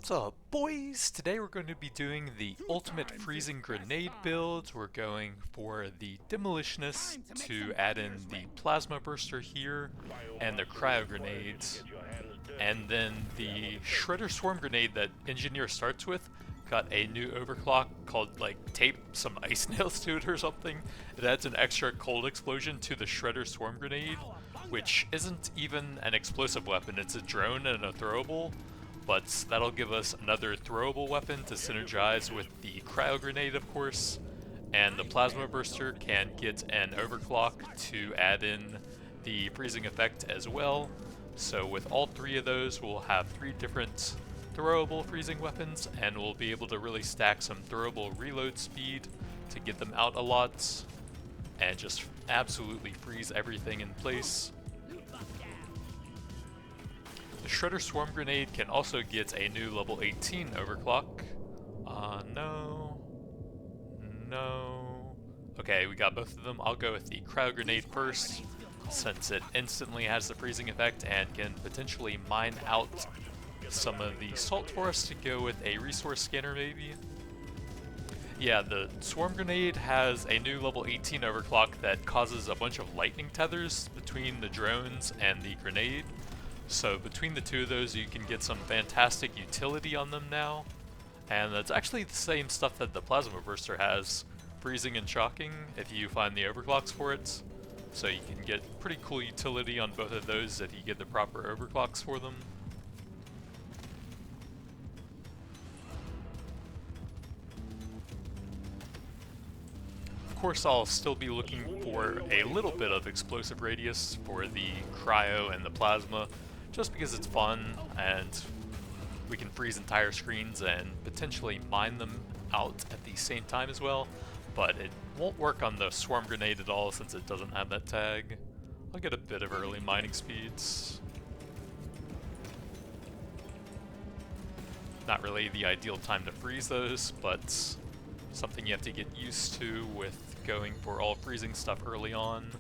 What's up, boys? Today we're going to be doing the ultimate freezing grenade build. We're going for the demolitionist to add in the plasma burster here and the cryo grenades. And then the shredder swarm grenade that engineer starts with got a new overclock called like tape some ice nails to it or something. It adds an extra cold explosion to the shredder swarm grenade, which isn't even an explosive weapon, it's a drone and a throwable. But that'll give us another throwable weapon to synergize with the cryo grenade, of course, and the plasma burster can get an overclock to add in the freezing effect as well. So with all three of those, we'll have three different throwable freezing weapons, and we'll be able to really stack some throwable reload speed to get them out a lot, and just absolutely freeze everything in place. The Shredder Swarm Grenade can also get a new level 18 overclock. No. Okay, we got both of them. I'll go with the Cryo Grenade first, since it instantly has the freezing effect and can potentially mine out some of the salt for us to go with a resource scanner maybe. Yeah, the Swarm Grenade has a new level 18 overclock that causes a bunch of lightning tethers between the drones and the grenade. So between the two of those, you can get some fantastic utility on them now. And that's actually the same stuff that the Plasma Burster has, freezing and shocking, if you find the overclocks for it. So you can get pretty cool utility on both of those if you get the proper overclocks for them. Of course, I'll still be looking for a little bit of explosive radius for the Cryo and the Plasma, just because it's fun and we can freeze entire screens and potentially mine them out at the same time as well, but it won't work on the Swarm Grenade at all since it doesn't have that tag. I'll get a bit of early mining speeds. Not really the ideal time to freeze those, but something you have to get used to with going for all freezing stuff early on.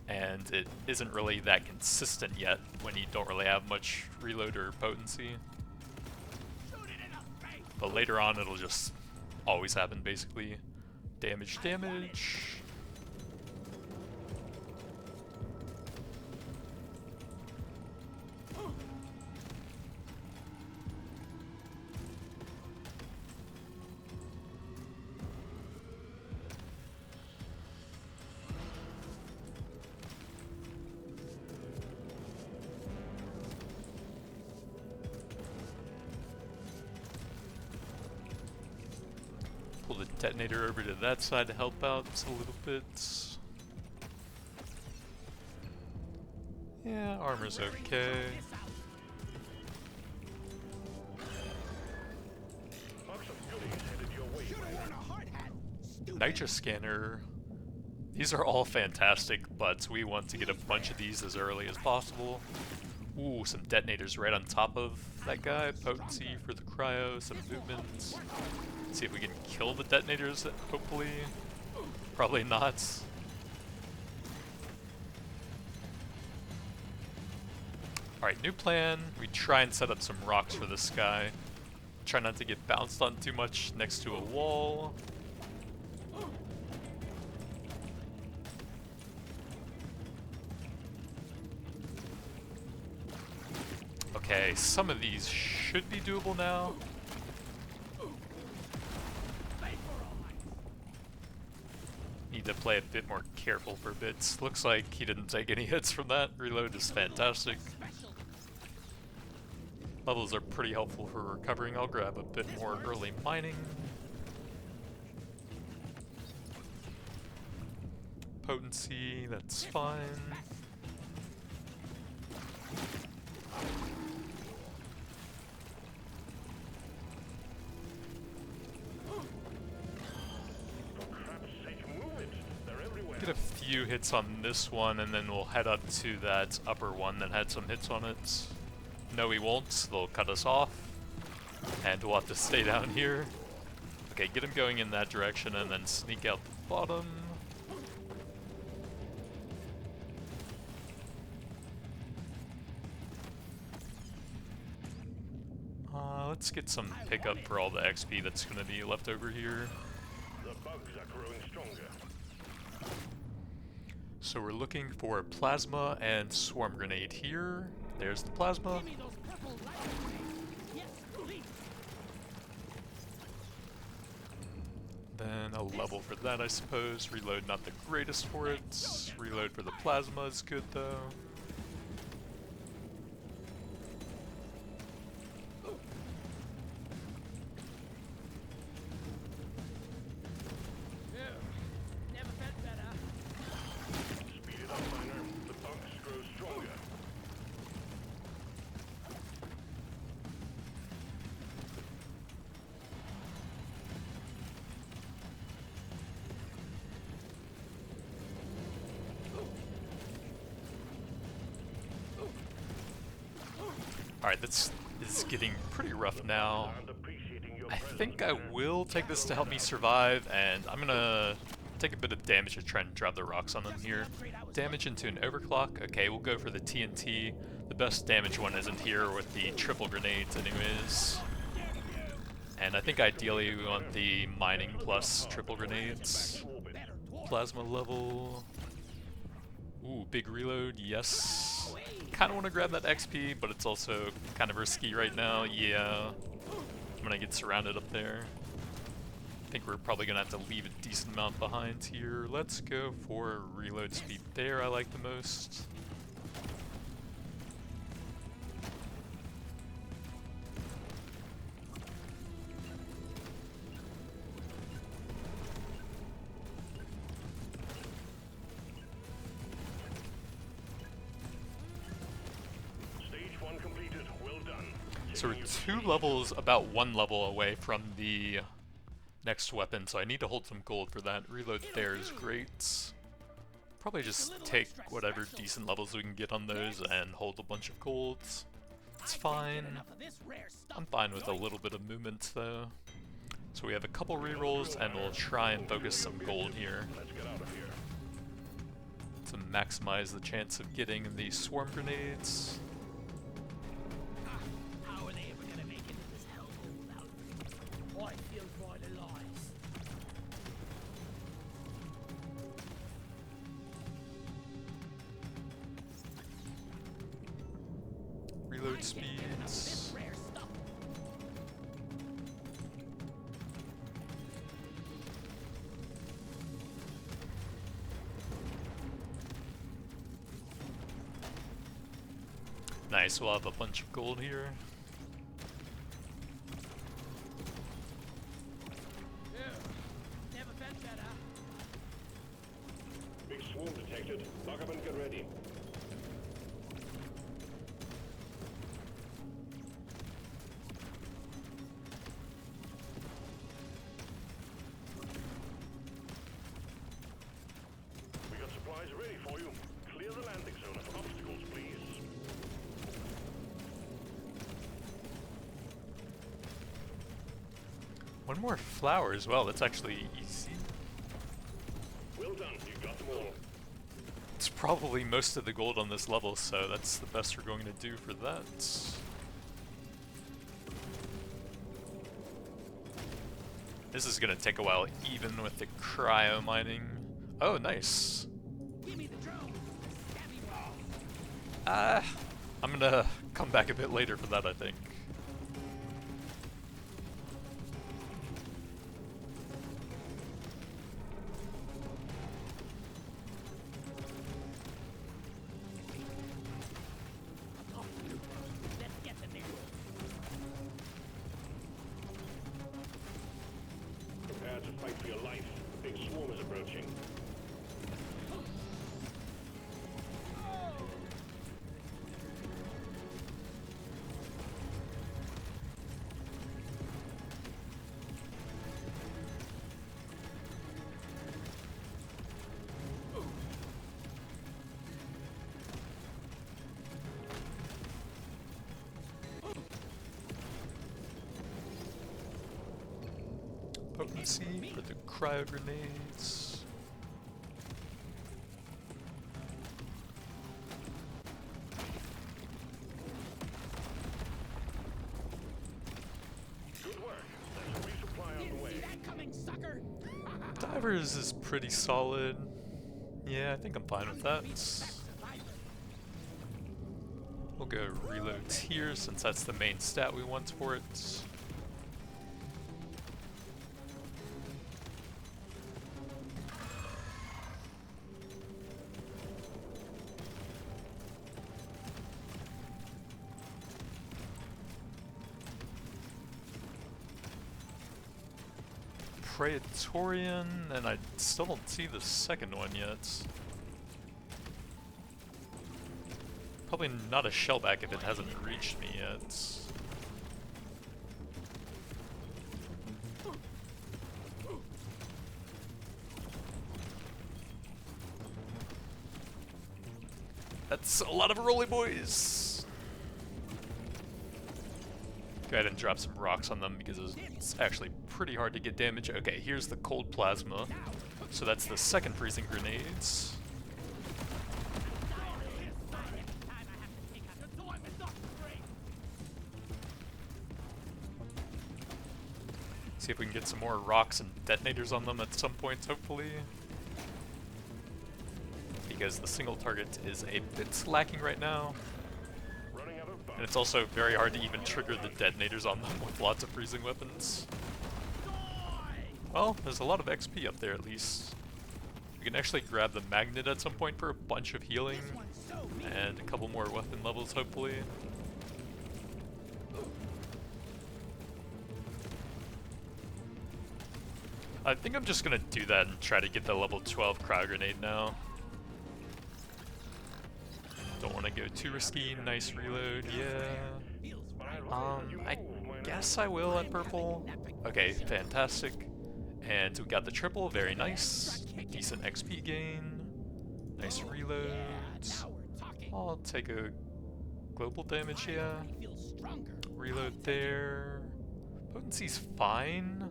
And it isn't really that consistent yet when you don't really have much reload or potency. But later on it'll just always happen basically. Damage. Pull the detonator over to that side to help out a little bit. Yeah, armor's okay. Nitra scanner. These are all fantastic, but we want to get a bunch of these as early as possible. Ooh, some detonators right on top of that guy. Potency for the cryo, some movements. See if we can kill the detonators, hopefully. Probably not. Alright, new plan. We try and set up some rocks for this guy. Try not to get bounced on too much next to a wall. Okay, some of these should be doable now. Need to play a bit more careful for bits. Looks like he didn't take any hits from that. Reload is fantastic. Levels are pretty helpful for recovering. I'll grab a bit more early mining. Potency, that's fine. Get a few hits on this one, and then we'll head up to that upper one that had some hits on it. No, we won't. They'll cut us off, and we'll have to stay down here. Okay, get him going in that direction, and then sneak out the bottom. Let's get some pickup for all the XP that's going to be left over here. The bugs are growing stronger. So we're looking for plasma and swarm grenade here. There's the plasma. Then a level for that, I suppose. Reload not the greatest for it. Reload for the plasma is good though. Alright, this is getting pretty rough now. I think I will take this to help me survive, and I'm gonna take a bit of damage to try and drop the rocks on them here. Damage into an overclock. Okay, we'll go for the TNT. The best damage one isn't here with the triple grenades anyways. And I think ideally we want the mining plus triple grenades. Plasma level. Ooh, big reload, yes. Kinda wanna grab that XP, but it's also kind of risky right now, yeah. I'm gonna get surrounded up there. I think we're probably gonna have to leave a decent amount behind here. Let's go for reload speed there, I like the most. So we're 2 levels, about 1 level away from the next weapon, so I need to hold some gold for that. Reload there is great. Probably just take whatever decent levels we can get on those and hold a bunch of golds. It's fine. I'm fine with a little bit of movement though. So we have a couple rerolls and we'll try and focus some gold here to maximize the chance of getting the swarm grenades. Reload speeds. Nice, we'll have a bunch of gold here. Never felt better. Big swarm detected. Lock up and get ready. We got supplies ready for you. Clear the landing zone of obstacles, please. One more flower as well, that's actually easy. Well done, you got them all. It's probably most of the gold on this level, so that's the best we're going to do for that. This is going to take a while, even with the cryo mining. Oh, nice. I'm going to come back a bit later for that, I think. Prepare to fight for your life. Big swarm is approaching. Potency for the cryo grenades. Divers is pretty solid. Yeah, I think I'm fine with that. We'll go reloads here since that's the main stat we want for it. Praetorian, and I still don't see the second one yet. Probably not a shellback if it hasn't reached me yet. That's a lot of rolly boys! Go ahead and drop some rocks on them because it's actually pretty hard to get damage. Okay, here's the cold plasma. So that's the second freezing grenades. See if we can get some more rocks and detonators on them at some point, hopefully. Because the single target is a bit lacking right now. And it's also very hard to even trigger the detonators on them with lots of freezing weapons. Well, there's a lot of XP up there at least. We can actually grab the magnet at some point for a bunch of healing. And a couple more weapon levels, hopefully. I think I'm just gonna do that and try to get the level 12 cryo grenade now. Don't want to go too risky. Nice reload, yeah. I guess I will at purple. Okay, fantastic. And we got the triple, very nice. Decent XP gain. Nice reloads. I'll take a global damage, yeah. Reload there. Potency's fine,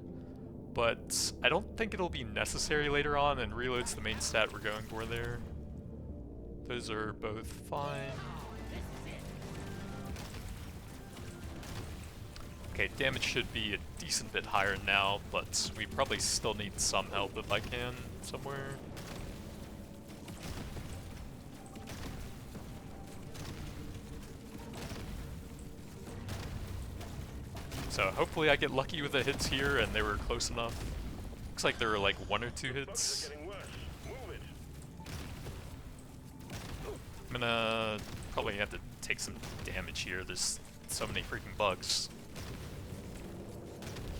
but I don't think it'll be necessary later on, and reload's the main stat we're going for there. Those are both fine. Okay, damage should be a decent bit higher now, but we probably still need some help if I can, somewhere. So hopefully I get lucky with the hits here, and they were close enough. Looks like there were like 1 or 2 hits. I'm gonna probably have to take some damage here. There's so many freaking bugs.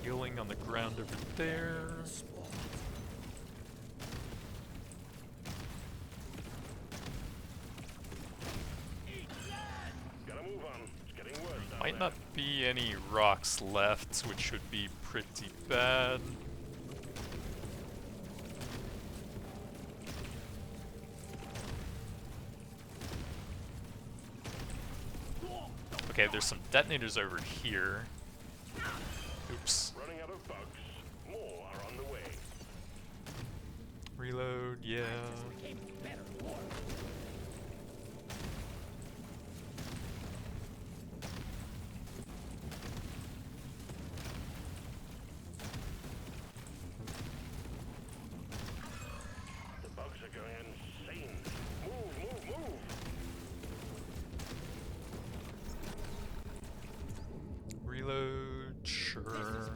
Healing on the ground over there. Might not be any rocks left, which would be pretty bad. Okay, there's some detonators over here. Oops. Running out of bugs. More are on the way. Reload, yeah. The bugs are going insane. Move. Reload, sure.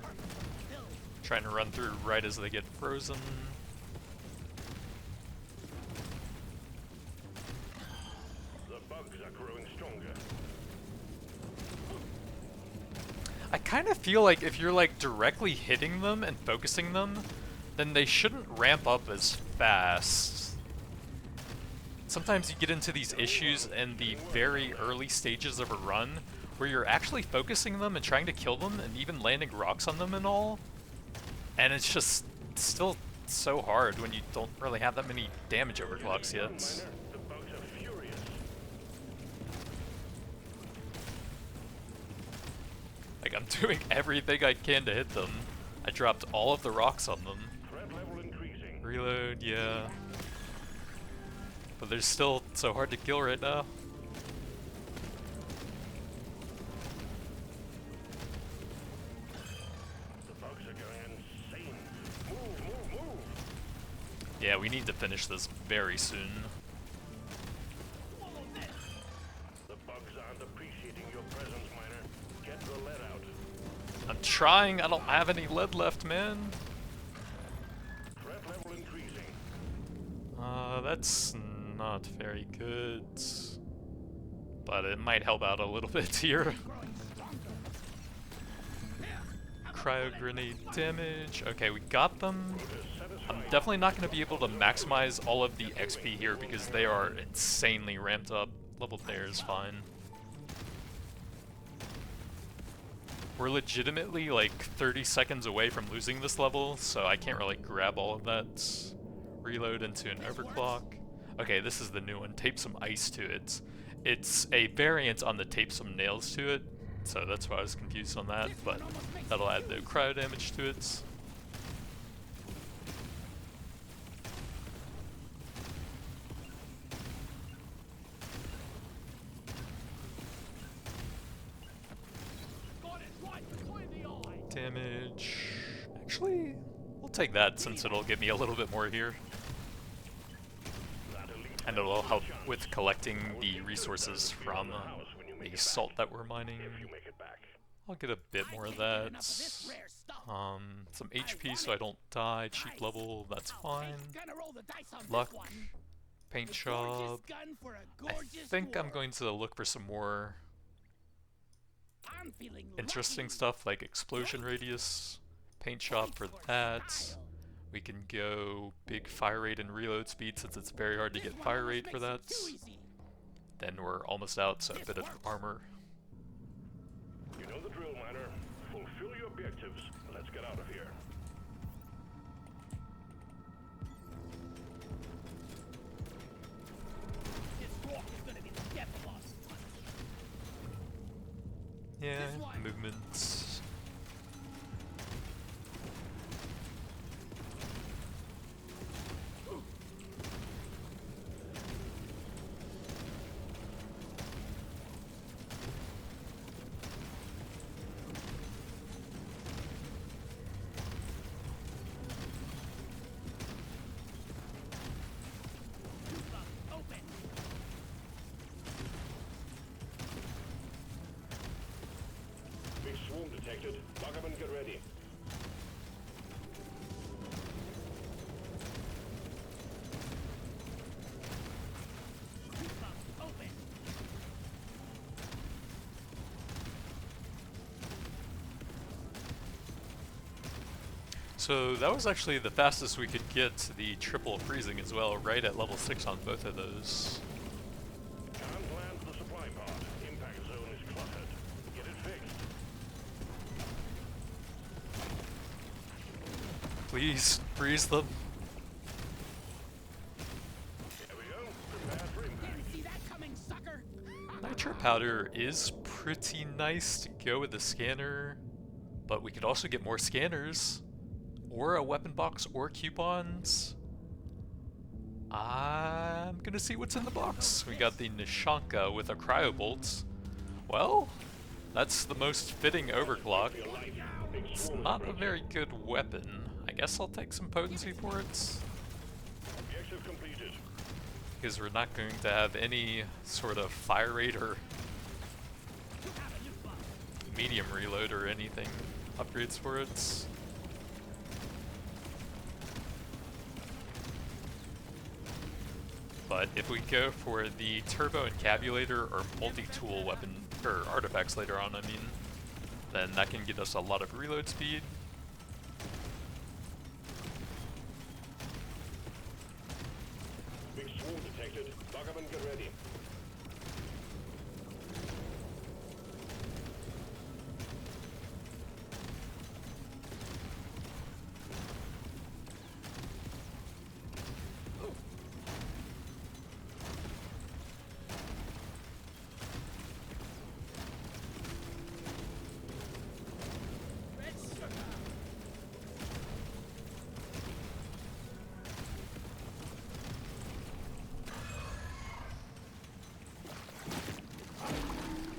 Trying to run through right as they get frozen. The bugs are growing stronger. I kind of feel like if you're like directly hitting them and focusing them, then they shouldn't ramp up as fast. Sometimes you get into these issues in the very early stages of a run where you're actually focusing them and trying to kill them and even landing rocks on them and all. And it's just still so hard when you don't really have that many damage overclocks yet. The bugs are furious. Like, I'm doing everything I can to hit them. I dropped all of the rocks on them. Threat level increasing. Reload, yeah. But they're still so hard to kill right now. The bugs are going insane. Move. Yeah, we need to finish this very soon. The bugs aren't appreciating your presence, miner. Get the lead out. I'm trying, I don't have any lead left, man. Threat level increasing. That's not very good. But it might help out a little bit here. Cryo grenade damage. Okay, we got them. I'm definitely not going to be able to maximize all of the XP here because they are insanely ramped up. Level there is fine. We're legitimately like 30 seconds away from losing this level, so I can't really grab all of that. Reload into an overclock. Okay, this is the new one. Tape some ice to it. It's a variant on the tape some nails to it, so that's why I was confused on that, but that'll add the cryo damage to it. Damage. Actually, we'll take that since it'll give me a little bit more here. And it'll help with collecting the resources from the salt that we're mining. I'll get a bit more of that. Some HP so I don't die. Cheap level, that's fine. Luck. Paint job. I think I'm going to look for some more interesting stuff like explosion radius. Paint job for that. We can go big fire rate and reload speed since it's very hard to get fire rate for that. Then we're almost out, so a bit of armor. You know the drill, miner. Fulfill your objectives. Let's get out of here. Yeah, movements. Detected. Lock up and get ready. So that was actually the fastest we could get to the triple freezing as well, right at level 6 on both of those. Can't land the supply pod. Impact zone is cluttered. Get it fixed. Please, freeze them. Here we go. Prepare for impact. See that coming, sucker? Nitra powder is pretty nice to go with the scanner, but we could also get more scanners, or a weapon box, or coupons. I'm gonna see what's in the box. We got the Nishanka with a cryo bolt. Well, that's the most fitting overclock. It's not a very good weapon. I guess I'll take some potency for it, Objective completed. because we're not going to have any sort of fire rate or medium reload or anything upgrades for it. But if we go for the turbo encabulator or multi-tool weapon, or artifacts later on, I mean, then that can get us a lot of reload speed. Big swarm detected. Lock up and get ready.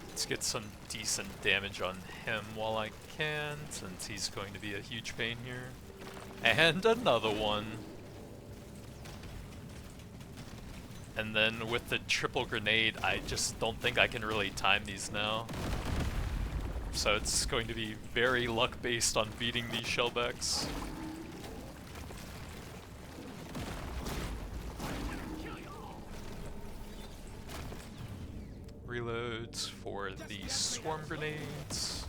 Let's get some decent damage on him while I can, since he's going to be a huge pain here. And another one. And then with the triple grenade, I just don't think I can really time these now. So it's going to be very luck based on beating these shellbacks. Reloads for the swarm grenades.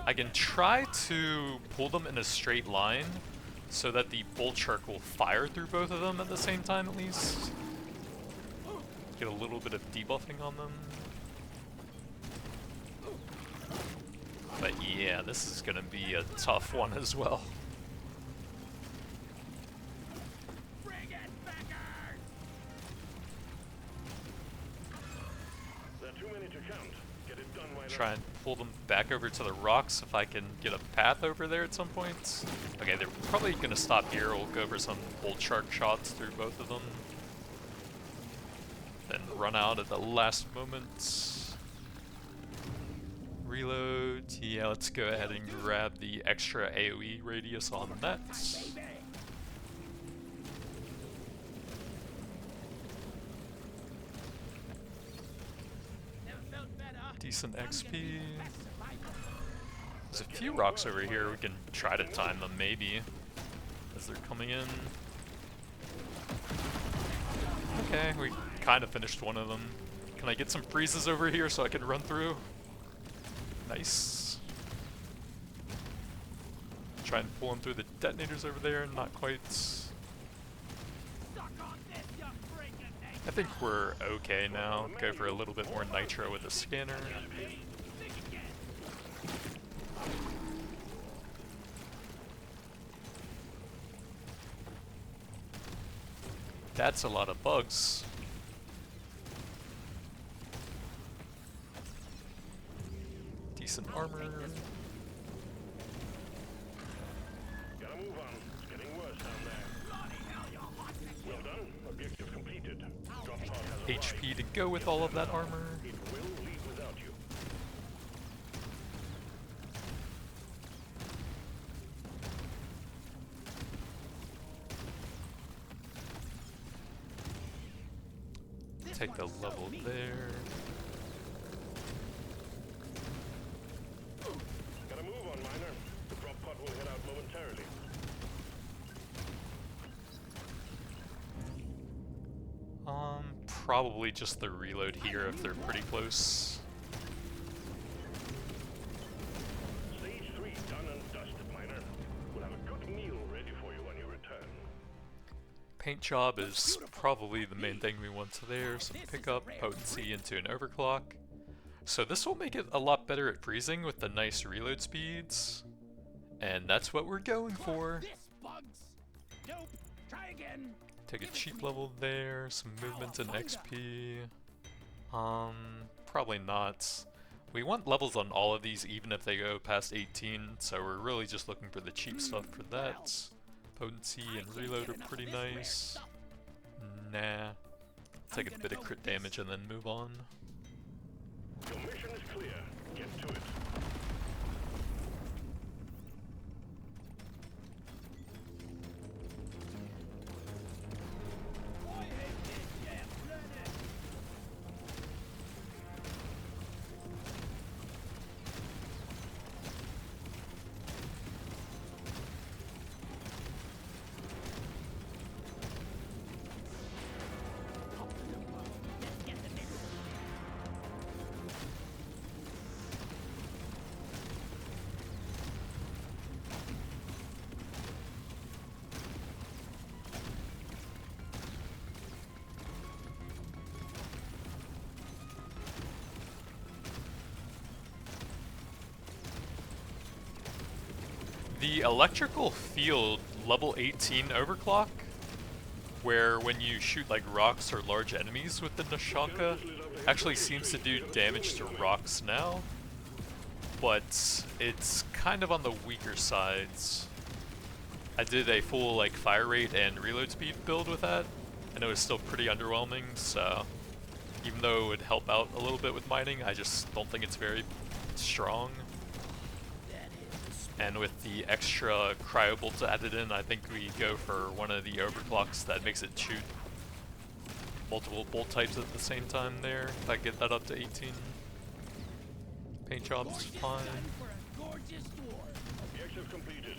I can try to pull them in a straight line so that the bolt shark will fire through both of them at the same time at least. Get a little bit of debuffing on them. But yeah, this is gonna be a tough one as well. Try and pull them back over to the rocks if I can get a path over there at some point. Okay, they're probably gonna stop here. We'll go for some bolt shark shots through both of them. Then run out at the last moment. Reload. Yeah, let's go ahead and grab the extra AoE radius on that. Decent XP. There's a few rocks over here. We can try to time them maybe as they're coming in. Okay, we kind of finished one of them. Can I get some freezes over here so I can run through? Nice. Try and pull them through the detonators over there. Not quite. I think we're okay now. Go for a little bit more nitro with the scanner. That's a lot of bugs. Decent armor. Gotta move on. It's getting worse down there. Well done. Objective completed. Drop pod has HP to go with all of that armor. It will leave without you. Take the level there. Gotta move on, miner. The drop pod will head out momentarily. Probably just the reload here if they're pretty close. Stage 3 done and dusted, miner. We'll have a good meal ready for you when you return. Paint job is probably the main thing we want to there. Some pickup, potency into an overclock. So this will make it a lot better at freezing with the nice reload speeds. And that's what we're going for. Nope. Try again. Take a cheap level there, some movement and XP. Probably not. We want levels on all of these even if they go past 18, so we're really just looking for the cheap stuff for that. Potency and reload are pretty nice. Nah. Take a bit of crit damage and then move on. Your mission is clear. Get to it. The electrical field level 18 overclock, where when you shoot like rocks or large enemies with the Nashanka, actually seems to do damage to rocks now, but it's kind of on the weaker sides. I did a full like fire rate and reload speed build with that, and it was still pretty underwhelming, so even though it would help out a little bit with mining, I just don't think it's very strong. And with the extra cryo bolts added in, I think we go for one of the overclocks that makes it shoot multiple bolt types at the same time there. If I get that up to 18. Paint job's fine. For a gorgeous dwarf. Objective completed.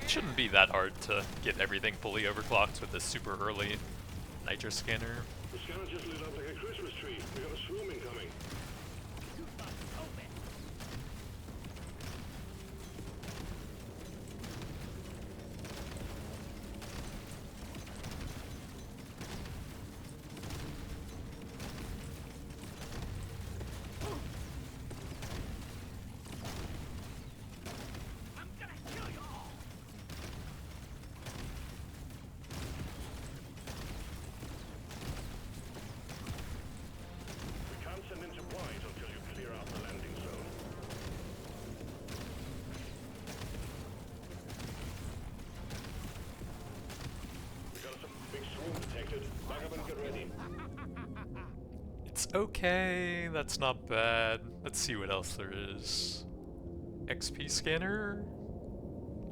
It shouldn't be that hard to get everything fully overclocked with this super early nitra scanner. The scanner just lit up like a Christmas tree. We got a swarm incoming. Open. I'm gonna kill you all. We can't send in supplies until you clear out the landing zone. We got some big swarm detected. Back up and get ready. It's okay, that's not bad. Let's see what else there is. XP scanner?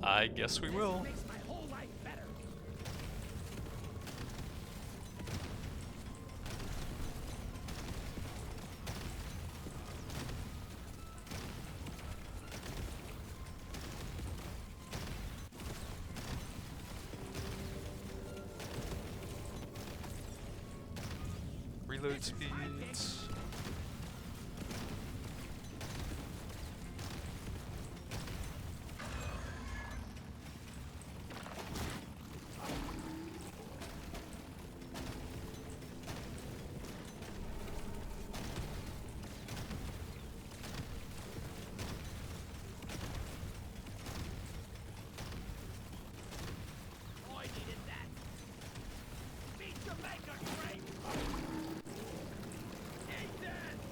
I guess we will. Makes my whole life better. Reload speeds. Oh, I needed that. Beat your maker, Frank. Ethan.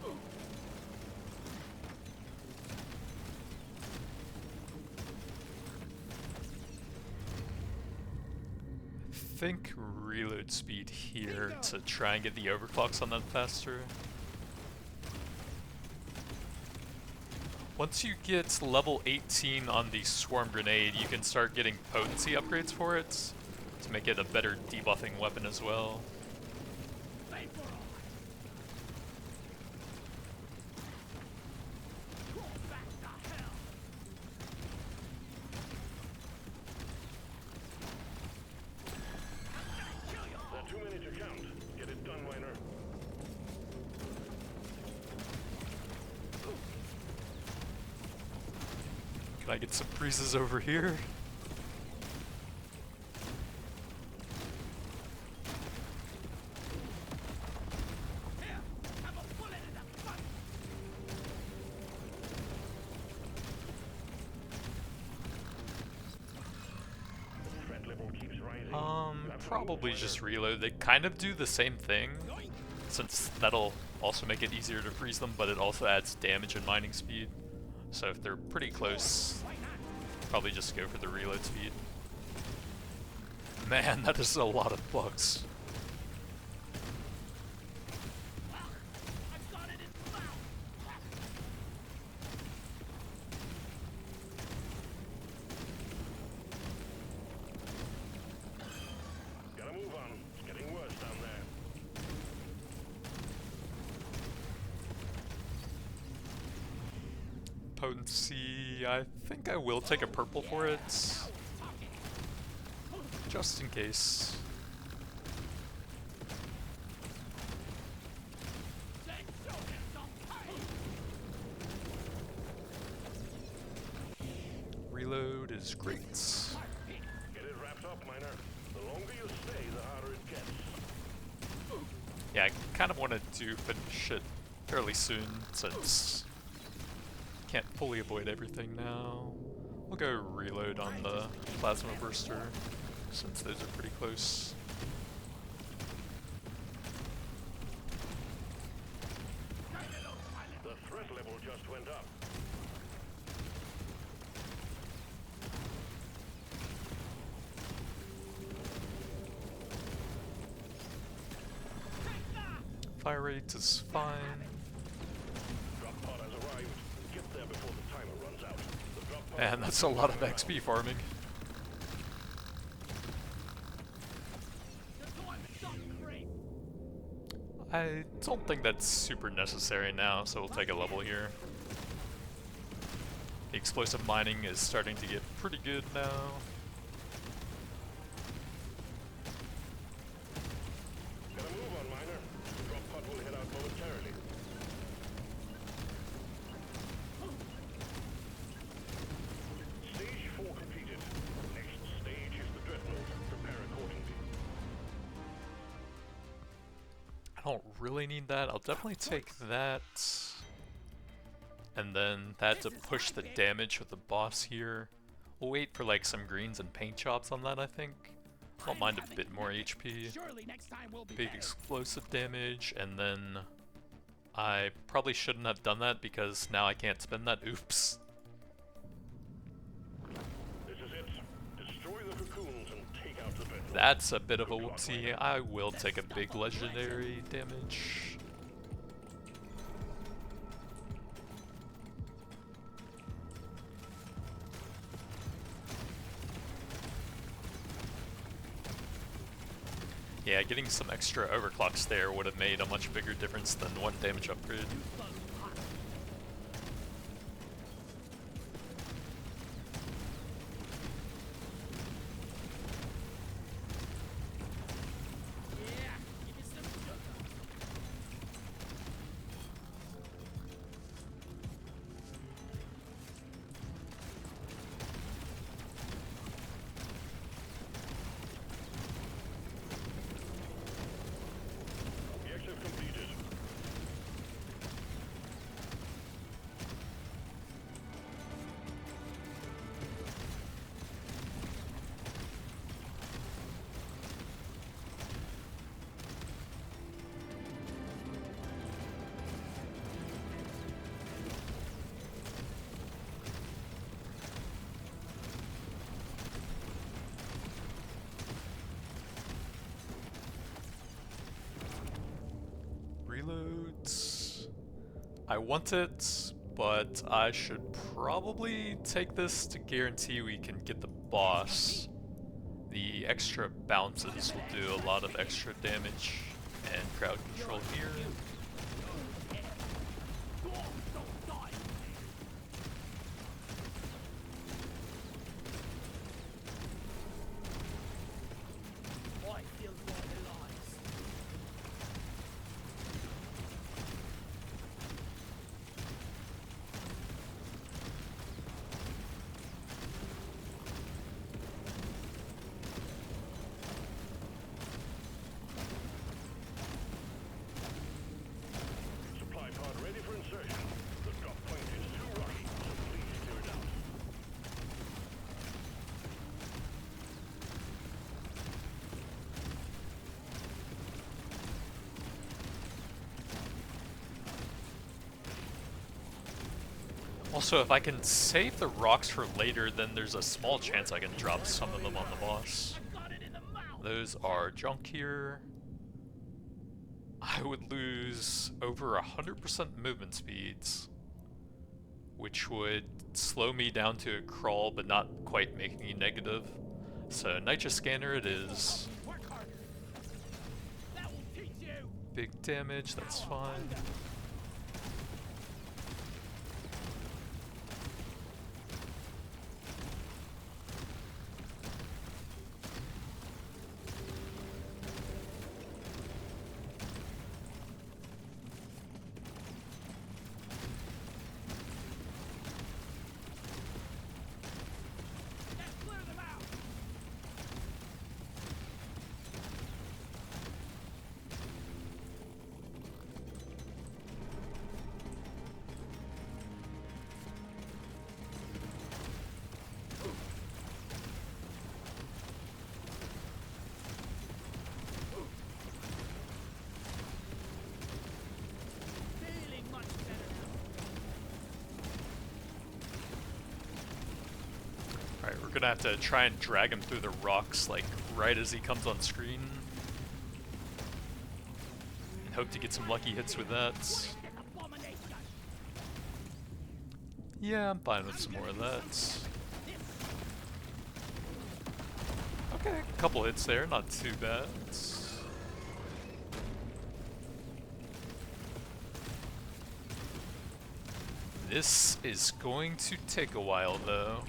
Think reload speed here to try and get the overclocks on them faster. Once you get level 18 on the swarm grenade, you can start getting potency upgrades for it to make it a better debuffing weapon as well. Wait for all. Go back to hell. Kill you all. There are too many to count. Get it done, Weiner. Can I get some breezes over here? Here, have a bullet in the butt. Threat level keeps rising. You have to Probably move, just Weiner. reload. They kind of do the same thing, since that'll also make it easier to freeze them, but it also adds damage and mining speed. So if they're pretty close, probably just go for the reload speed. Man, that is a lot of bugs. I've got it in mouth. Gotta move on. It's getting worse down there. Potency, I think I will take a purple for it, just in case. Then show him some pain. Reload is great. Get it wrapped up, Miner. The longer you stay, the harder it gets. Yeah, I kind of want to finish it fairly soon, since can't fully avoid everything now. We'll go reload on the plasma burster, since those are pretty close. The threat level just went up. Fire rate is fine. Man, that's a lot of XP farming. I don't think that's super necessary now, so we'll take a level here. The explosive mining is starting to get pretty good now. Gotta move on, miner. The drop pod will head out momentarily. Stage 4 completed. Next stage is the dreadnought. Prepare accordingly. I don't really need that. I'll definitely take that. And then that to push the damage with the boss here. We'll wait for like some greens and paint jobs on that, I think. Don't mind a bit more HP. Big explosive damage, and then I probably shouldn't have done that because now I can't spend that. Oops. This is it. Destroy the cocoons and take out the dreadnought. That's a bit of a whoopsie. I will take a big legendary damage. Yeah, getting some extra overclocks there would have made a much bigger difference than one damage upgrade. Objective completed. Reloads. I want it, but I should probably take this to guarantee we can get the boss. The extra bounces will do a lot of extra damage, and crowd control here. Supply pod ready for insertion. The drop point is too rocky, so please clear it out. Also, if I can save the rocks for later, then there's a small chance I can drop some of them on the boss. Those are junk here. I would lose over 100% movement speeds, which would slow me down to a crawl but not quite make me negative. So nitra scanner it is. Big damage, that's fine. Alright, we're gonna have to try and drag him through the rocks, like, right as he comes on screen. And hope to get some lucky hits with that. Yeah, I'm fine with some more of that. Okay, a couple hits there, not too bad. This is going to take a while though.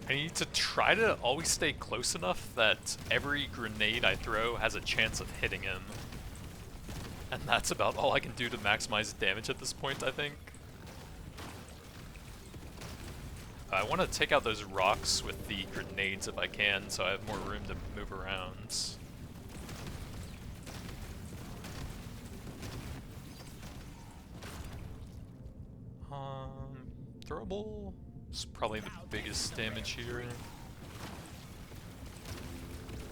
I need to try to always stay close enough that every grenade I throw has a chance of hitting him. And that's about all I can do to maximize damage at this point, I think. I want to take out those rocks with the grenades if I can, so I have more room to move around. Throwable is probably the biggest damage here.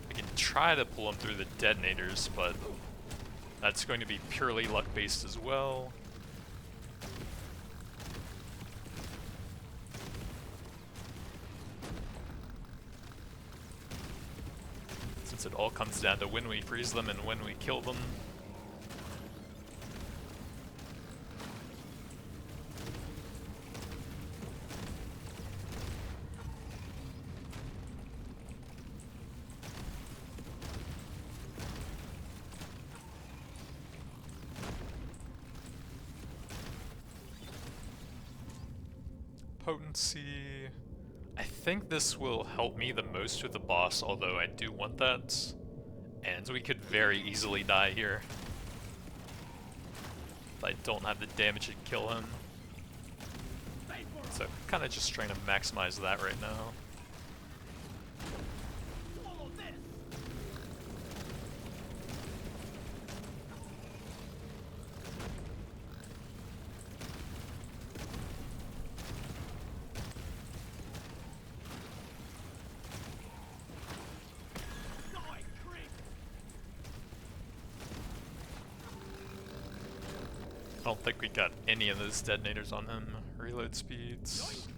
I can try to pull them through the detonators, but that's going to be purely luck-based as well. Since it all comes down to when we freeze them and when we kill them. Potency. I think this will help me the most with the boss, although I do want that. And we could very easily die here if I don't have the damage to kill him. So kind of just trying to maximize that right now. I don't think we got any of those detonators on him. Reload speeds.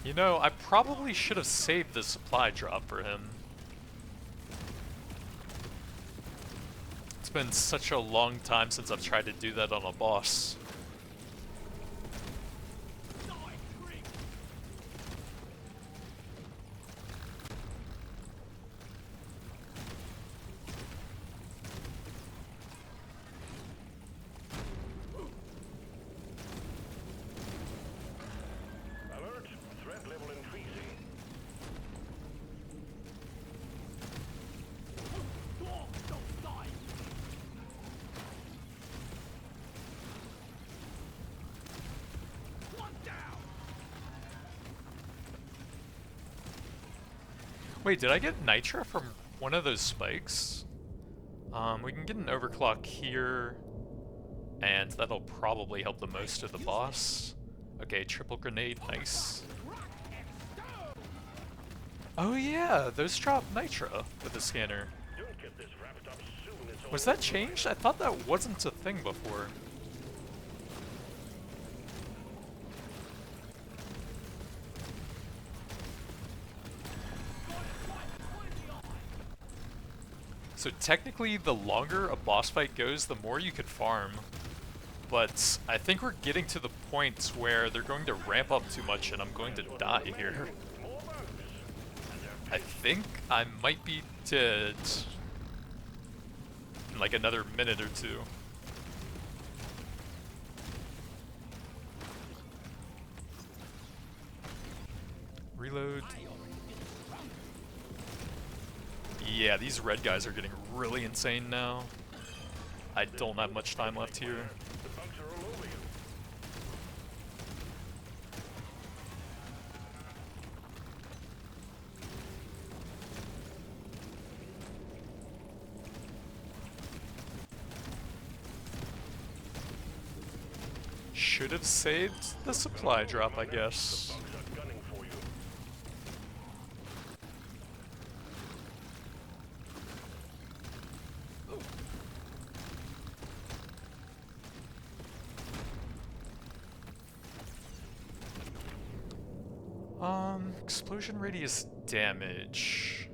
You know, I probably should have saved the supply drop for him. It's been such a long time since I've tried to do that on a boss. Wait, did I get nitra from one of those spikes? We can get an overclock here, and that'll probably help the most of the boss. Okay, triple grenade, nice. Oh yeah, those drop nitra with the scanner. Was that changed? I thought that wasn't a thing before. So technically, the longer a boss fight goes, the more you could farm. But I think we're getting to the point where they're going to ramp up too much and I'm going to die here. I think I might be dead in like another minute or two. Reload. Yeah, these red guys are getting really insane now. I don't have much time left here. Should have saved the supply drop, I guess. Explosion radius damage.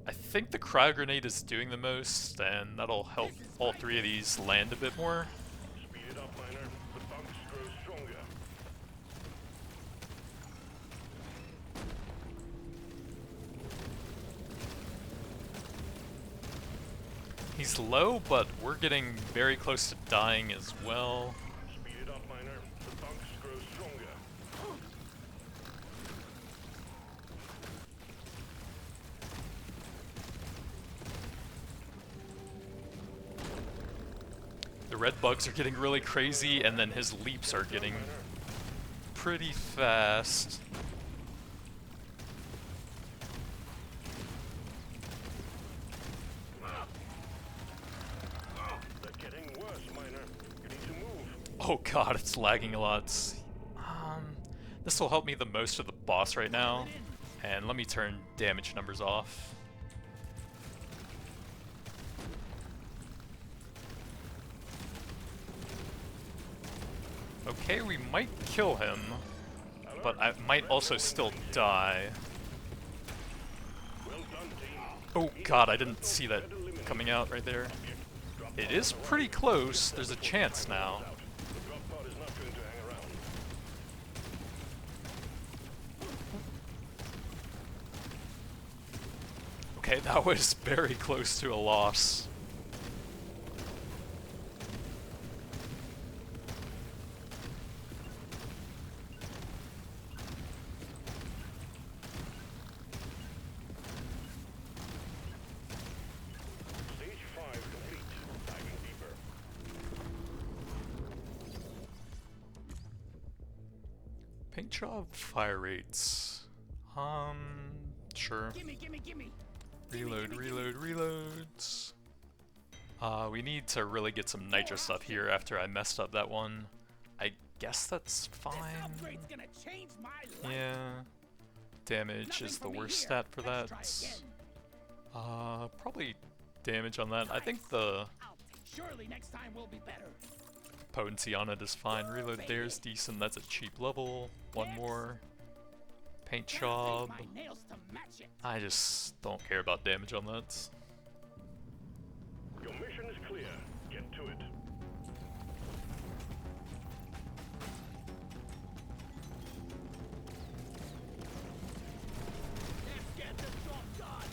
I think the cryo grenade is doing the most, and that'll help all three of these land a bit more. Speed it up, miner. The bugs grow stronger. He's low, but we're getting very close to dying as well. Speed it up, miner. The bugs grow stronger. The red bugs are getting really crazy, and then his leaps are getting pretty fast. They're getting worse, miner. You need to move. Oh god, it's lagging a lot. This will help me the most with the boss right now. And let me turn damage numbers off. Okay, we might kill him, but I might also still die. Well done, team. Oh god, I didn't see that coming out right there. It is pretty close. There's a chance now. The drop pod is not going to hang around. Okay, that was very close to a loss. Stage 5 complete. Diving deeper. Paint job fire rates. Sure. Gimme, gimme, gimme. Reload, reload, reloads. We need to really get some nitra stuff here after I messed up that one. I guess that's This fine. upgrade's gonna change my life. Yeah. Damage Nothing is the for me worst here. stat for Let's that. try again. Probably damage on that. I think the Surely next time will be better. potency on it is fine. Reload there is decent. That's a cheap level. One more. Paint job. My nails to match it. I just don't care about damage on that. Your mission is clear. Get to it. Let's get this job done.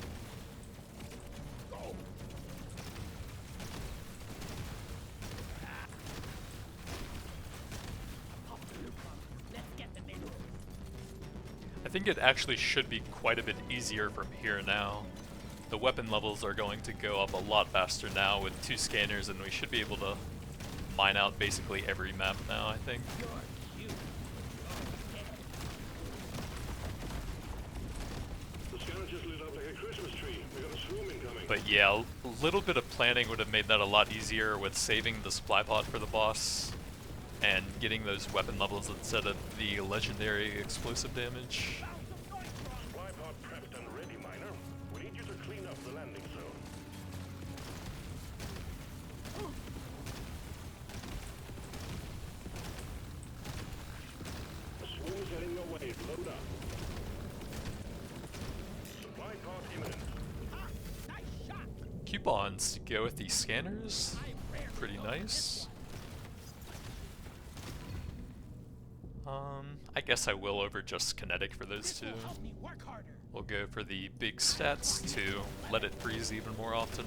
Go. Pop the loop pump. Let's get them in. I think it actually should be quite a bit easier from here now. The weapon levels are going to go up a lot faster now with 2 scanners, and we should be able to mine out basically every map now, I think. You're cute. The scanner just lit up like a Christmas tree. We got a swarm incoming. But yeah, a little bit of planning would have made that a lot easier with saving the supply pod for the boss and getting those weapon levels instead of the legendary explosive damage. Supply pod prepped and ready, miner. We need you to clean up the landing zone. The swarm's heading your way. Load up. Supply pod imminent. Nice shot. Coupons to go with these scanners. Pretty nice. I guess I will over just kinetic for those This two. will help me work harder. We'll go for the big stats to let it freeze even more often.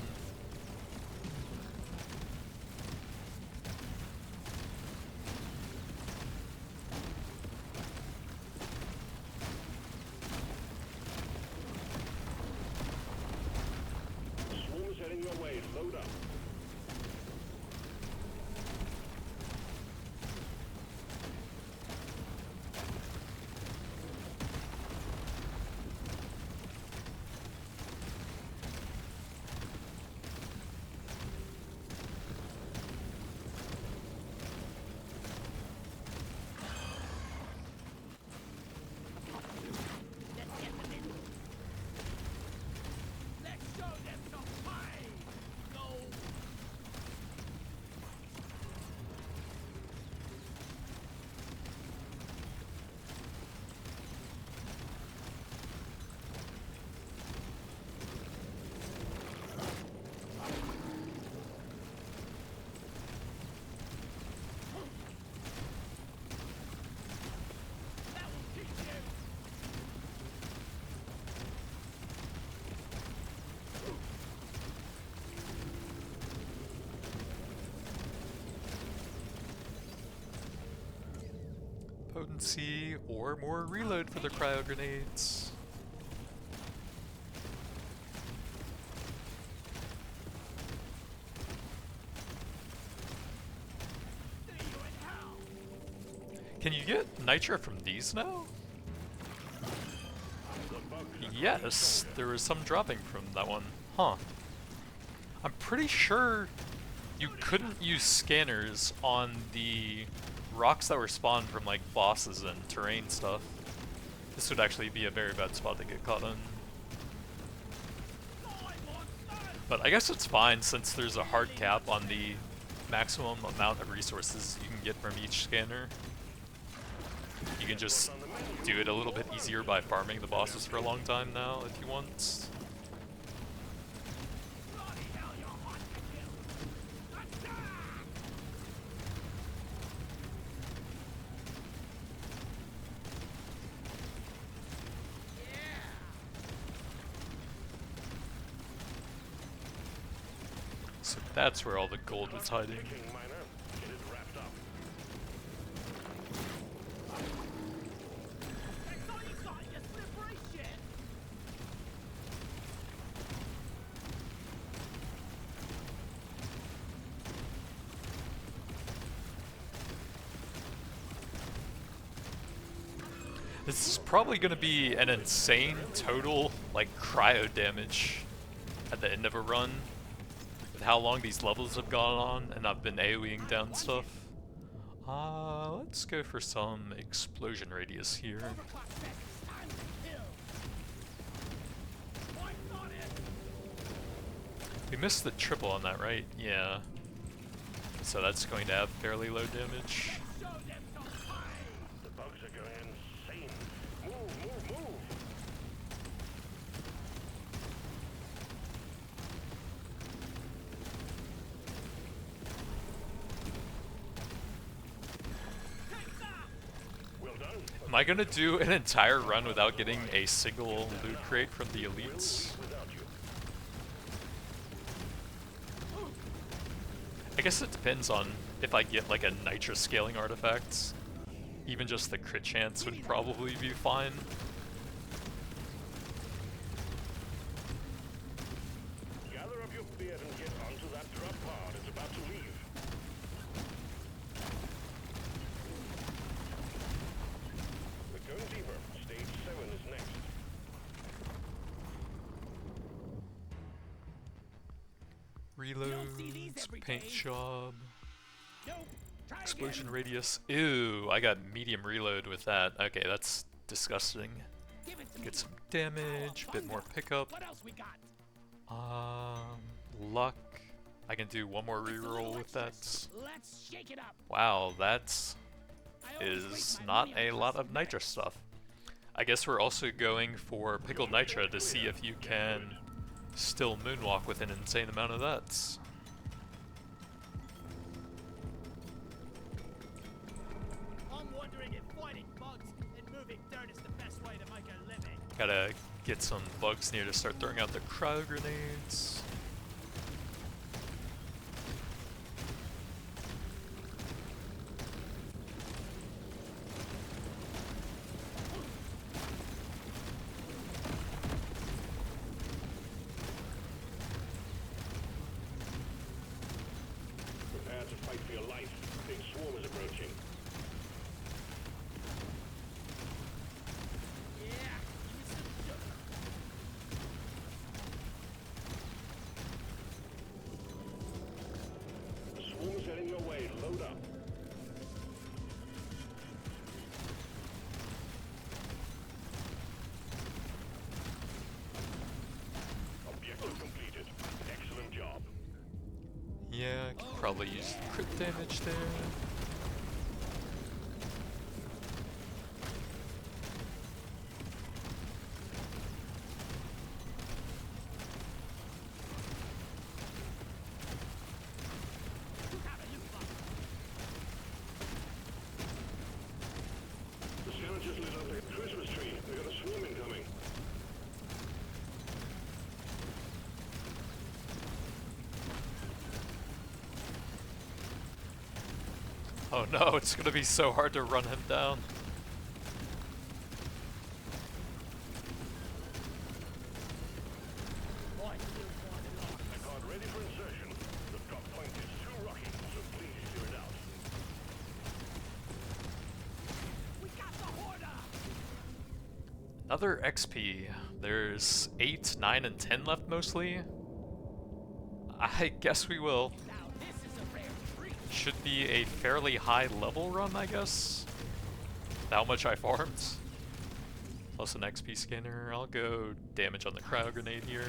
The swarm's heading your way. Load up. Let's get them in. Let's show them some fight. Go potency or more reload for the cryo grenades. Can you get nitra from these now? Yes, there was some dropping from that one. Huh. I'm pretty sure you couldn't use scanners on the rocks that were spawned from like bosses and terrain stuff. This would actually be a very bad spot to get caught in. But I guess it's fine since there's a hard cap on the maximum amount of resources you can get from each scanner. You can just do it a little bit easier by farming the bosses for a long time now if you want. So that's where all the gold was hiding. This is probably going to be an insane total, like, cryo damage at the end of a run. With how long these levels have gone on, and I've been AoEing down stuff. Let's go for some explosion radius here. We missed the triple on that, right? Yeah. So that's going to have fairly low damage. Am I gonna do an entire run without getting a single loot crate from the elites? I guess it depends on if I get like a nitra scaling artifact. Even just the crit chance would probably be fine. Gather up your beer and get onto that drop pod. It's about to leave. We're going deeper. Stage 7 is next. Reloads, paint job, explosion radius. Ew, I got medium reload with that. Okay, that's disgusting. Get some damage, bit more pickup. Luck. I can do one more reroll with that. Wow, that is not a lot of nitra stuff. I guess we're also going for pickled nitra to see if you can still moonwalk with an insane amount of that. I'm wondering if fighting bugs and moving dirt is the best way to make a living. Gotta get some bugs near to start throwing out the cryo grenades. Prepare to fight for your life. Big swarm is approaching. The swarm is heading your way. Load up. Objective completed. Excellent job. Yeah, I could probably use crit damage there. The scavengers lit up a Christmas tree. We got a swarm incoming. Oh no, it's gonna be so hard to run him down. Another XP. There's 8, 9, and 10 left mostly. I guess we will. Should be a fairly high level run, I guess. How much I farmed. Plus an XP scanner. I'll go damage on the cryo grenade here.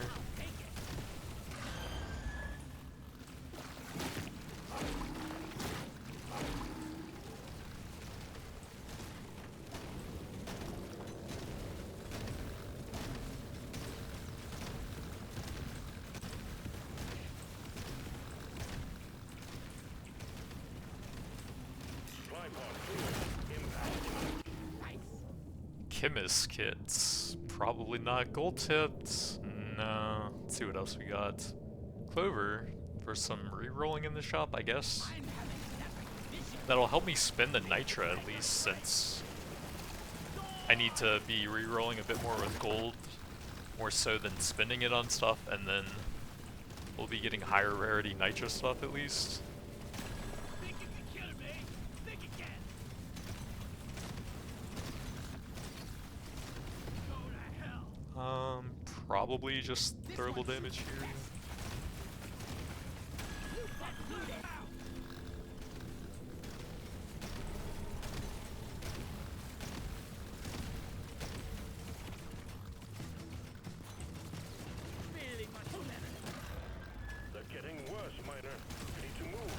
Chemist kits. Probably not gold tipped. No. Let's see what else we got. Clover for some re-rolling in the shop, I guess. That'll help me spin the nitra at least, since I need to be re-rolling a bit more with gold, more so than spinning it on stuff, and then we'll be getting higher rarity nitra stuff at least. Probably just thermal damage here. They're getting worse, Miner. You need to move.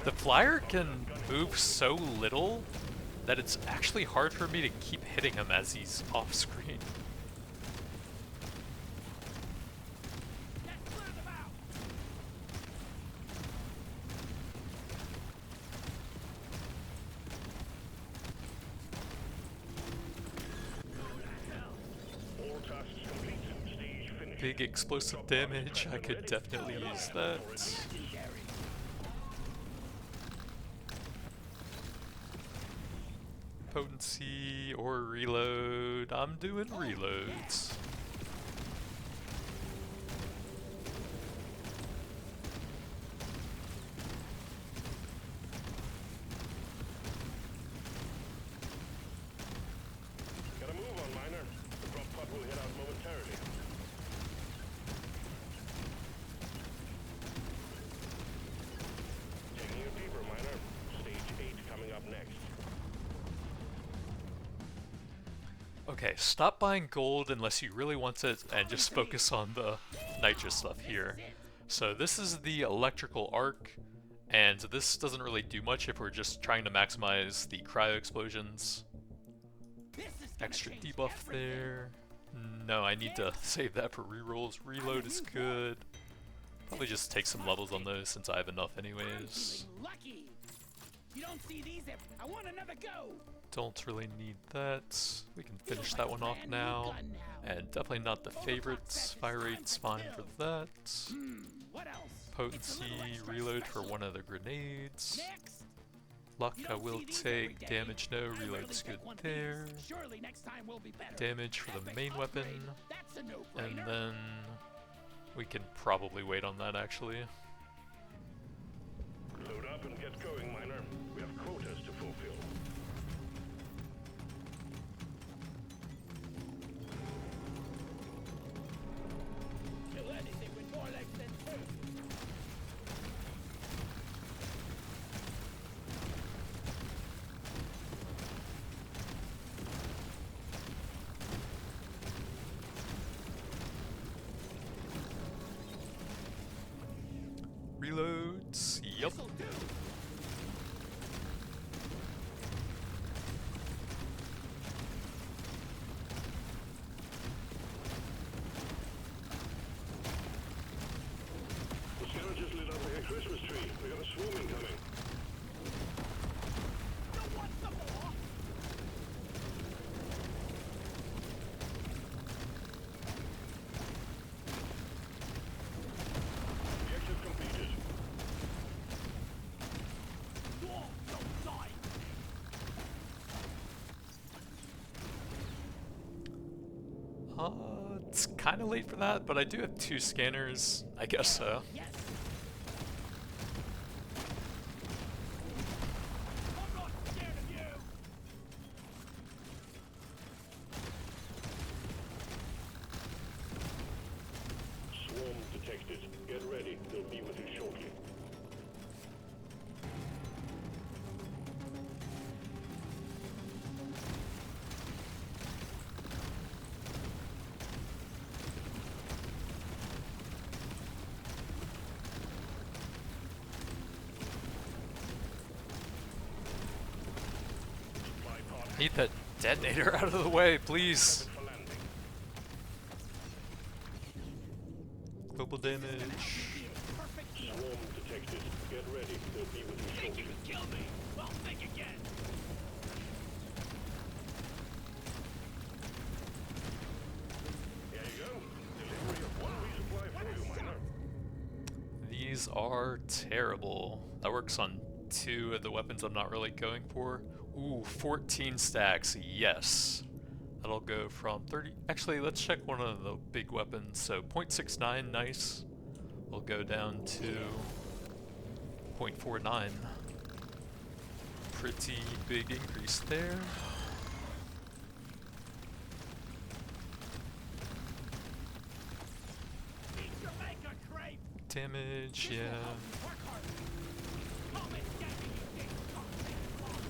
The flyer can move so little that it's actually hard for me to keep hitting him as he's off screen. Big explosive damage, I could definitely use that. Potency or reload. I'm doing reloads. Gotta move on, Miner. The drop pod will head out momentarily. Taking you deeper, Miner. Stage 8 coming up next. Okay, stop buying gold unless you really want it and just focus on the nitra stuff here. So this is the electrical arc, and this doesn't really do much if we're just trying to maximize the cryo explosions. Extra debuff there. No, I need to save that for rerolls. Reload is good. Probably just take some levels on those since I have enough anyways. You don't see these I want another go. Don't really need that. We can finish that one off now. And definitely not the favorites. Fire rate's fine for that. Potency, reload for one of the grenades. Luck I will take. Damage no, reload's good there. Damage for the main weapon. And then we can probably wait on that actually. Load up and get going, Miner. We have quotas to fulfill. Kill anything with more legs than two. Reloads. Yup. It's kind of late for that, but I do have 2 scanners. I guess so. Yes. I'm not scared of you. Swarm detected. Get ready. They'll be with you shortly. Supply pod Need that detonator out of the way, please. for landing. Global damage. Perfect deal. Swarm detected. Get ready. They'll be with you Think you shortly. can kill me? Well, think again. Here you go. Delivery of 1 resupply for you, miner. These are terrible. That works on 2 of the weapons I'm not really going for. Ooh, 14 stacks, yes. That'll go from 30. Actually, let's check one of the big weapons. So 0.69, nice. We'll go down to 0.49. Pretty big increase there. Eat your maker, Crave. Damage, yeah. Work hard. Call me Daddy, you big cocktail clone.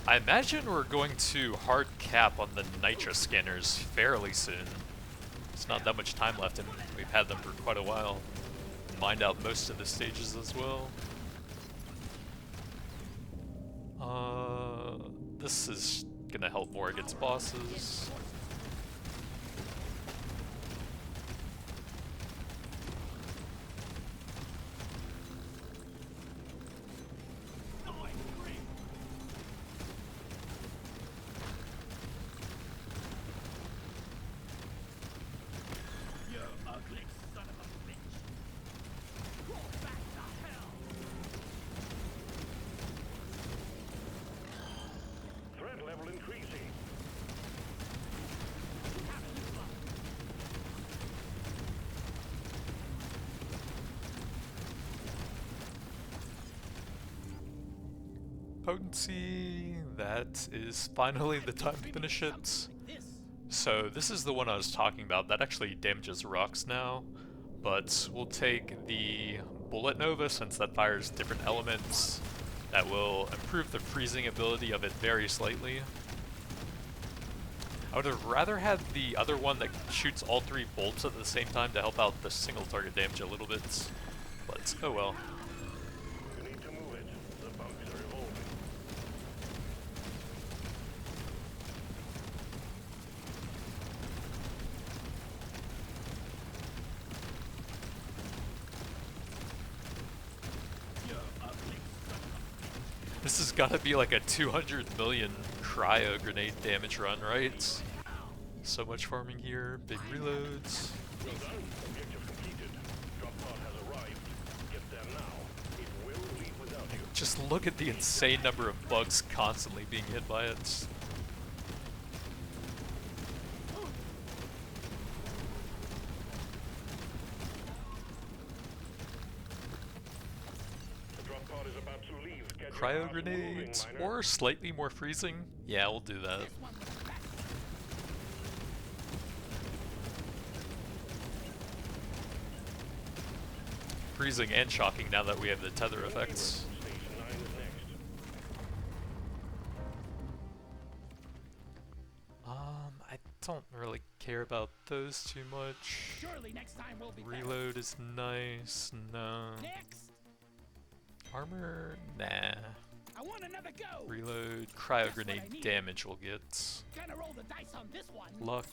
I imagine we're going to hard cap on the nitra scanners fairly soon. It's not that much time left, and we've had them for quite a while. Mined out most of the stages as well. This is gonna help more against bosses. You ugly son of a bitch. Roll back to hell. Threat level increasing. Potency, that is finally the time to finish it. This. So this is the one I was talking about. That actually damages rocks now, but we'll take the Bullet Nova since that fires different elements. That will improve the freezing ability of it very slightly. I would have rather had the other one that shoots all 3 bolts at the same time to help out the single target damage a little bit, but oh well. You need to move it. The bugs are evolving. You ugly son of a This has got to be like a 200 million cryo grenade damage run, right? So much farming here, big reloads. Well done. Objective completed. Drop pod has arrived. Get there now. It will leave without you. Just look at the insane number of bugs constantly being hit by it. The drop pod is about to leave. Get your Cryo ass moving, grenades, miner. or slightly more freezing? Yeah, we'll do that. This one was back. Freezing and shocking now that we have the tether effects. Station 9 is next. I don't really care about those too much. Surely next time we'll be better. Reload is nice, no. Next. Armor, nah. I want another go. Reload, cryo Just what I grenade need. damage we'll get. Gonna roll the dice on this one. Luck,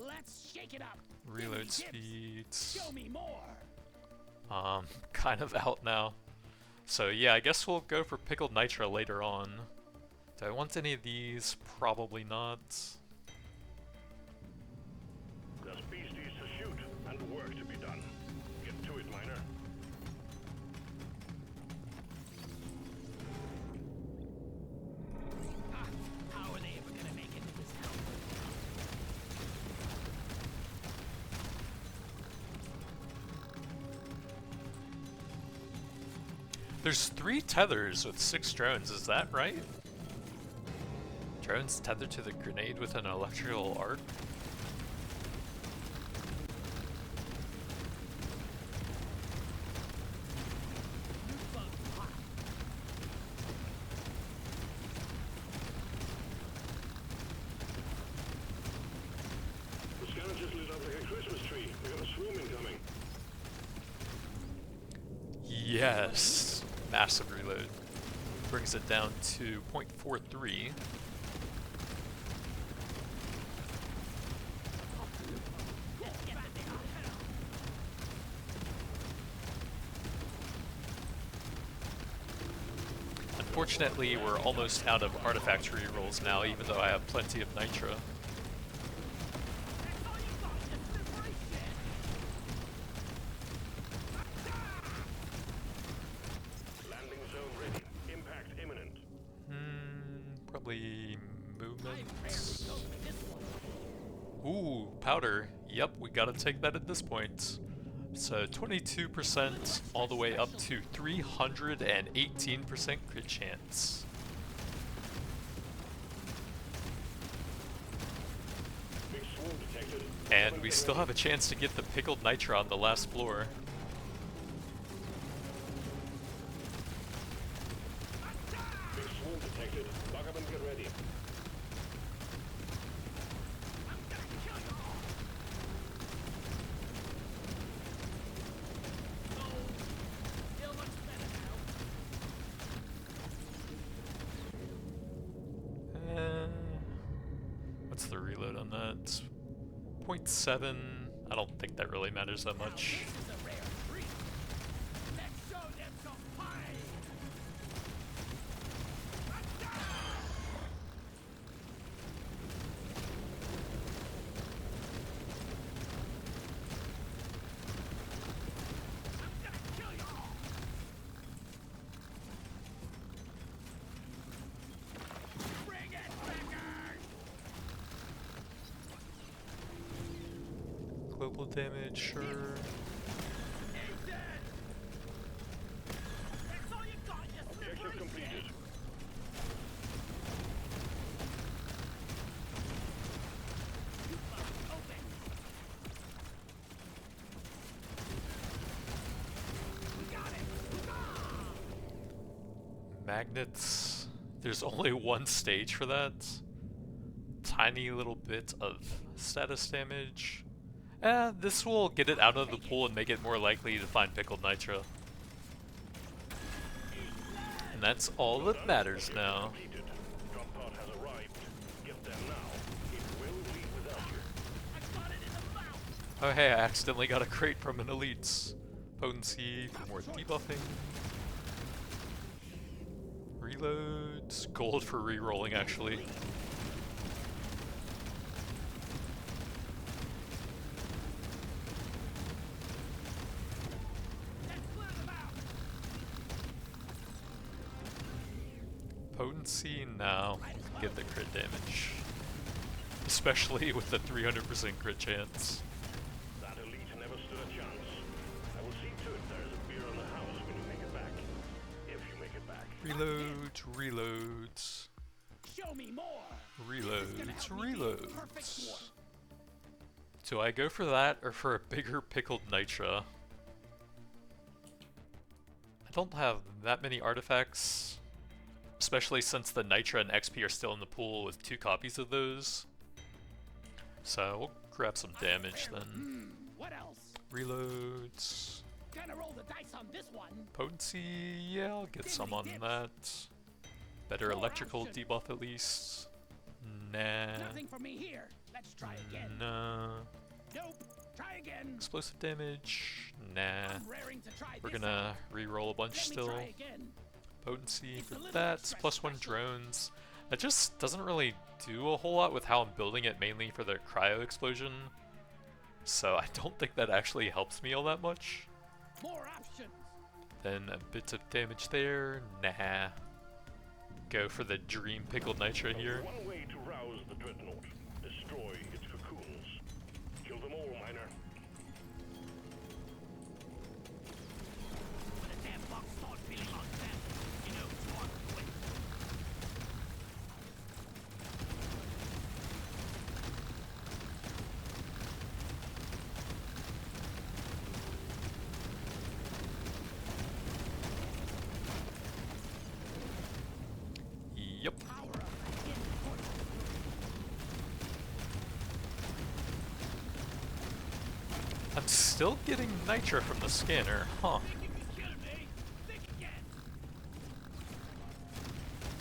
Let's shake it up. reload Give me tips. speeds. Show me more. Kind of out now. So yeah, I guess we'll go for pickled nitra later on. Do I want any of these? Probably not. There's beasties to shoot and work to be done. Get to it, miner. There's 3 tethers with 6 drones, is that right? Drones tethered to the grenade with an electrical arc? The scanner just lit up like a Christmas tree. We got a swarm incoming. Yes! Massive reload. Brings it down to 0.43. Unfortunately, we're almost out of artifact rerolls now, even though I have plenty of nitra. Landing zone ready. Impact imminent. Probably movement. Ooh, powder. Yep, we gotta take that at this point. So 22% all the way up to 318% crit chance. Big swarm detected. And we still have a chance to get the pickled nitra on the last floor. Big swarm detected. Lock up and get ready. Feel much better now. What's the reload on that? 0.7. I don't think that really matters that much. This is a rare treat. Let's show them some pie. I'm gonna kill you all. Bring it, Packers! Global damage, sure. He's dead. That's all you got, you Objective slippery completed. shit. You fucking open. We got it. Magnets. There's only one stage for that. Tiny little bit of status damage. This will get it out of the pool and make it more likely to find pickled nitra. And that's all that matters now. Completed. Drop pod has arrived. Get there now. It will leave without you. I got it in the mouth. Oh hey, I accidentally got a crate from an elite. Potency for more debuffing. Reloads. Gold for rerolling actually. Let's clear them out. Potency now. Get the crit damage. Especially with the 300% crit chance. That elite never stood a chance. I will see to it there is a beer on the house when you make it back. If you make it back. Reloads, reloads, Show me more. reloads, reloads. Do I go for that or for a bigger pickled nitra? I don't have that many artifacts, especially since the nitra and XP are still in the pool with 2 copies of those. So we'll grab some damage then. What else? Reloads. Gonna roll the dice on this one. Potency, yeah, I'll get some on that. Better electrical debuff at least. Nah. Nothing for me here. Let's try again. Nah. Nope. Try again. Explosive damage? Nah. I'm raring to try We're this gonna out. re-roll a bunch Let me still. try again. Potency It's a for little that, extra plus 1 special. drones. That just doesn't really do a whole lot with how I'm building it, mainly for the cryo explosion. So I don't think that actually helps me all that much. More options. Then a bit of damage there, nah. Go for the dream pickled nitra here. One way to rouse the dreadnought. Destroy its cocoons. Kill them all, miner. When a damn box start feeling unsafe. I'm still getting nitra from the scanner, huh? Think you can kill me? Think again.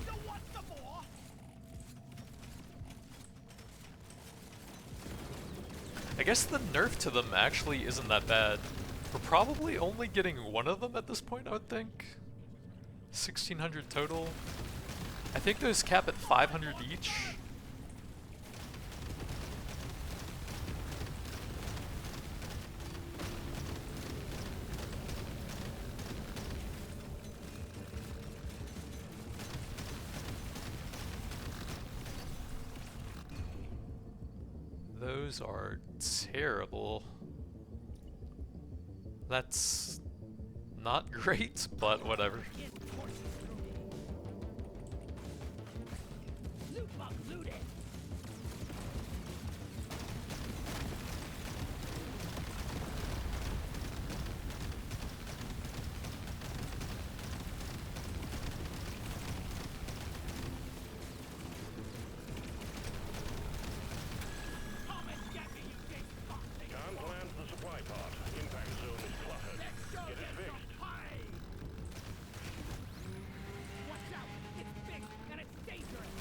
You want some more? I guess the nerf to them actually isn't that bad. We're probably only getting one of them at this point, I would think. 1,600 total. I think those cap at 500 each. Those are terrible. That's not great, but whatever. Loot bug looted. Come and get me, you big fuck. Can't land the supply pod. Impact zone is cluttered. Let's go Get it get some fixed. pie. Watch out, it's big and it's dangerous.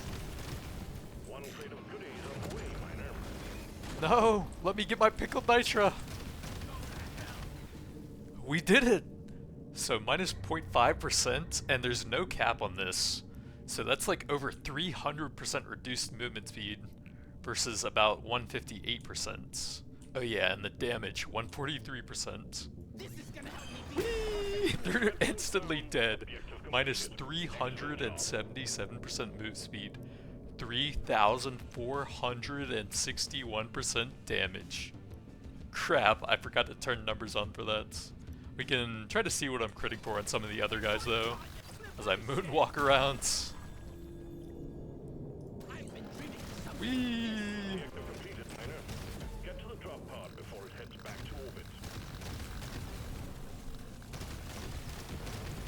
One crate of goodies on the way, miner. No! Let me get my pickled nitra! We did it! So minus 0.5%, and there's no cap on this. So that's like over 300% reduced movement speed versus about 158%. Oh yeah, and the damage, 143%. This is gonna help me beat Whee! They're instantly dead. Minus 377% move speed. 3,461% damage. Crap, I forgot to turn numbers on for that. We can try to see what I'm critting for on some of the other guys though, as I moonwalk around. I've been dreaming of something. Whee! Objective completed, miner. Get to the drop pod before it heads back to orbit.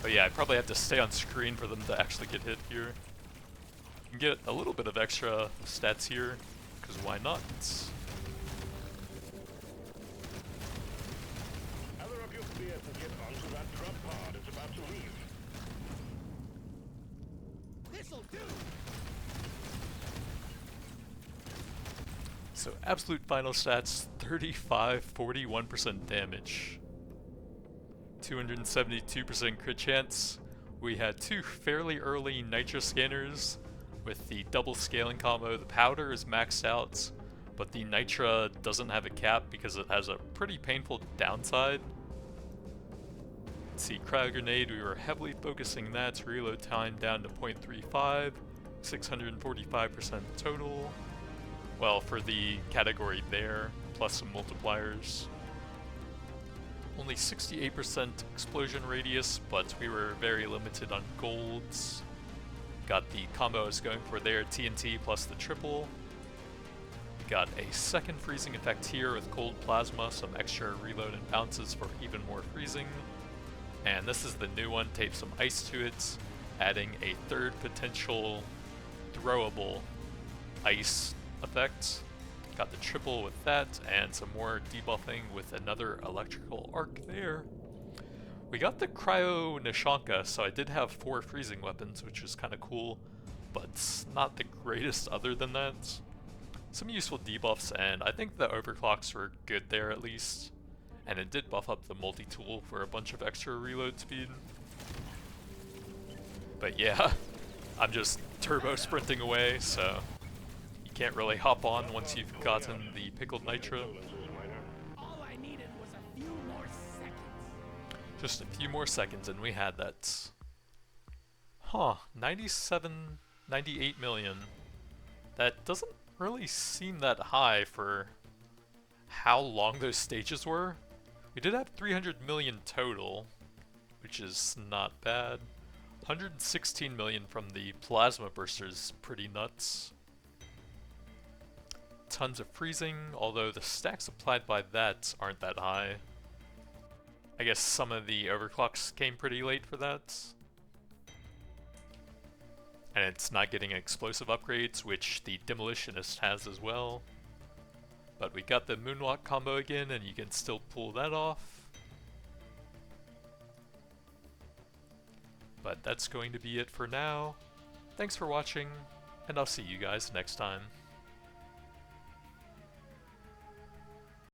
But yeah, I probably have to stay on screen for them to actually get hit here. You can get a little bit of extra stats here, because why not? Gather up your gear and get onto that drop pod. It's about to leave. This'll do. So absolute final stats, 41% damage. 272% crit chance. We had two fairly early nitra scanners with the double scaling combo. The powder is maxed out, but the nitra doesn't have a cap because it has a pretty painful downside. Let's see, cryo grenade, we were heavily focusing that. Reload time down to 0.35, 645% total. Well, for the category there, plus some multipliers. Only 68% explosion radius, but we were very limited on golds. Got the combo I was going for there, TNT plus the triple. Got a second freezing effect here with cold plasma, some extra reload and bounces for even more freezing. And this is the new one, tape some ice to it, adding a third potential throwable ice effect. Got the triple with that, and some more debuffing with another electrical arc there. We got the Cryo Nishanka, so I did have 4 freezing weapons, which was kind of cool, but not the greatest other than that. Some useful debuffs, and I think the overclocks were good there at least. And it did buff up the multi-tool for a bunch of extra reload speed. But yeah, I'm just turbo sprinting away, so you can't really hop on once you've gotten the pickled nitra. All I needed was a few more seconds. Just a few more seconds and we had that. Huh, 98 million. That doesn't really seem that high for how long those stages were. We did have 300 million total, which is not bad. 116 million from the plasma bursters, pretty nuts. Tons of freezing, although the stacks applied by that aren't that high. I guess some of the overclocks came pretty late for that. And it's not getting explosive upgrades, which the demolitionist has as well. But we got the moonwalk combo again, and you can still pull that off. But that's going to be it for now. Thanks for watching, and I'll see you guys next time.